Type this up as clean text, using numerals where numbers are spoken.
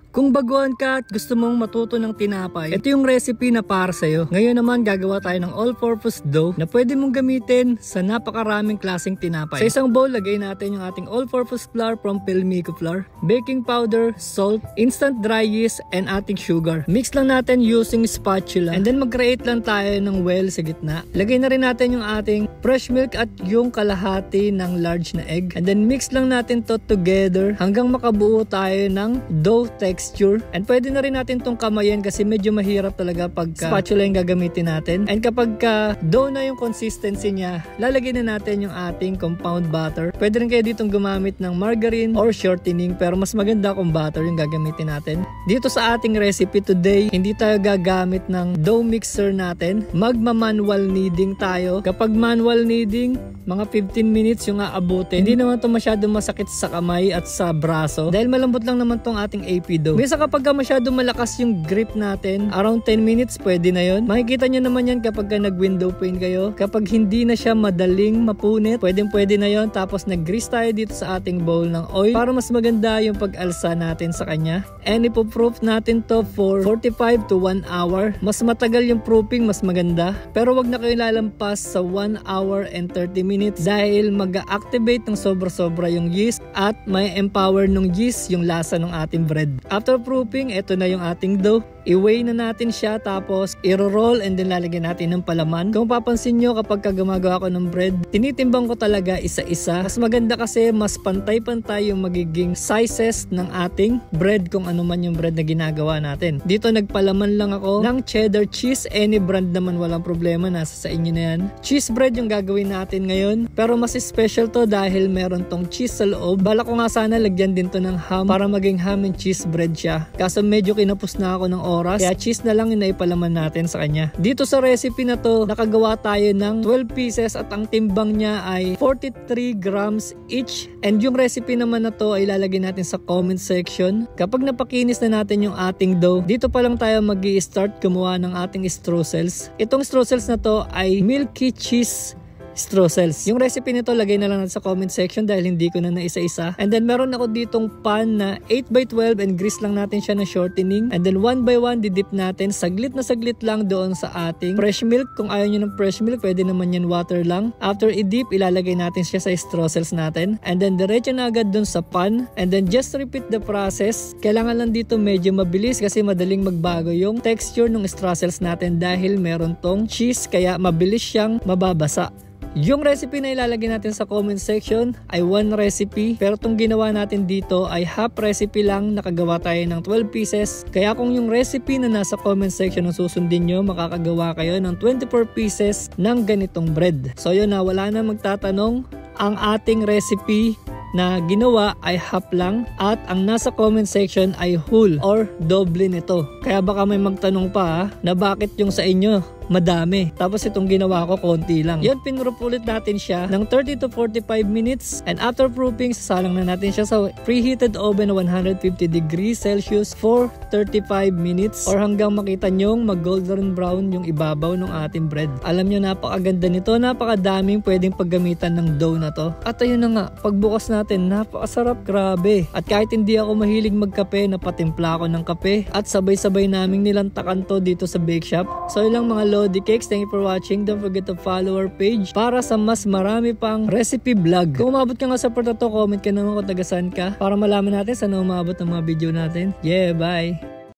Kung baguhan ka at gusto mong matuto ng tinapay, ito yung recipe na para sa'yo. Ngayon naman gagawa tayo ng all-purpose dough na pwede mong gamitin sa napakaraming klaseng tinapay. Sa isang bowl, lagay natin yung ating all-purpose flour from Pelmico flour, baking powder, salt, instant dry yeast, and ating sugar. Mix lang natin using spatula and then mag-create lang tayo ng well sa gitna. Lagay na rin natin yung ating fresh milk at yung kalahati ng large na egg and then mix lang natin to together hanggang makabuo tayo ng dough texture. And pwede na rin natin tong kamayan kasi medyo mahirap talaga pagka spatula yung gagamitin natin. And kapag dough na yung consistency niya, lalagyan na natin yung ating compound butter. Pwede rin kayo ditong gumamit ng margarine or shortening pero mas maganda kung butter yung gagamitin natin. Dito sa ating recipe today, hindi tayo gagamit ng dough mixer natin. Magma-manual kneading tayo. Kapag manual kneading, mga 15 minutes yung aabutin. Hindi naman ito masyado masakit sa kamay at sa braso dahil malambot lang naman tong ating AP dough. Minsan kapag masyado malakas yung grip natin, around 10 minutes pwede na yon. Makikita nyo naman yan kapag nag-window pane kayo. Kapag hindi na siya madaling mapunit, pwede na yon. Tapos nag-grease tayo dito sa ating bowl ng oil para mas maganda yung pag-alsa natin sa kanya. And ipoproof natin to for 45 to 1 hour. Mas matagal yung proofing, mas maganda. Pero wag na kayo lalampas sa 1 hour and 30 minutes dahil mag-activate ng sobra-sobra yung yeast at may empower ng yeast yung lasa ng ating bread. After proofing, ito na yung ating dough. I-weigh na natin siya tapos i-roll and then lalagyan natin ng palaman. Kung papansin nyo kapag gumagawa ko ng bread, tinitimbang ko talaga isa-isa. Mas maganda kasi mas pantay-pantay yung magiging sizes ng ating bread kung ano man yung bread na ginagawa natin. Dito nagpalaman lang ako ng cheddar cheese. Any brand naman walang problema, nasa sa inyo na yan. Cheese bread yung gagawin natin ngayon. Pero mas special to dahil meron tong cheese sa loob. Balak ko nga sana lagyan din to ng ham para maging ham and cheese bread siya. Kaso medyo kinapos na ako ng oras, kaya cheese na lang yung naipalaman natin sa kanya. Dito sa recipe na to, nakagawa tayo ng 12 pieces at ang timbang niya ay 43 grams each. And yung recipe naman na to ay ilalagay natin sa comment section. Kapag napakinis na natin yung ating dough, dito pa lang tayo mag-i-start gumawa ng ating streusels. Itong streusels na to ay milky cheese streusels. Yung recipe nito lagay na lang natin sa comment section dahil hindi ko na naisa-isa. And then meron ako ditong pan na 8x12 and grease lang natin siya na shortening. And then 1 by 1 didip natin. Saglit na saglit lang doon sa ating fresh milk. Kung ayaw nyo ng fresh milk, pwede naman yan water lang. After i-dip, ilalagay natin siya sa streusels natin. And then diretso na agad doon sa pan. And then just repeat the process. Kailangan lang dito medyo mabilis kasi madaling magbago yung texture ng streusels natin dahil meron tong cheese kaya mabilis siyang mababasa. Yung recipe na ilalagay natin sa comment section ay one recipe pero itong ginawa natin dito ay half recipe lang, nakagawa tayo ng 12 pieces. Kaya kung yung recipe na nasa comment section ang susundin nyo, makakagawa kayo ng 24 pieces ng ganitong bread. So yun na, wala na magtatanong, ang ating recipe na ginawa ay half lang at ang nasa comment section ay whole or doble nito. Kaya baka may magtanong pa na bakit yung sa inyo madami. Tapos itong ginawa ko konti lang. Yun, pinroof ulit natin siya ng 30 to 45 minutes and after proofing, sasalang na natin siya sa preheated oven na 150 degrees Celsius for 35 minutes or hanggang makita nyong mag golden brown yung ibabaw ng ating bread. Alam nyo, napakaganda nito. Napakadaming pwedeng paggamitan ng dough na to. At ayun na nga, pagbukas natin, napakasarap, grabe. At kahit hindi ako mahilig magkape, napatimpla ako ng kape at sabay-sabay naming nilantakan to dito sa bake shop. So ilang mga Lodi Cakes, thank you for watching. Don't forget to follow our page para sa mas marami pang recipe vlog. Kung umabot ka nga sa part na to, comment ka naman kung taga saan ka para malaman natin saan umabot ng mga video natin. Yeah, bye!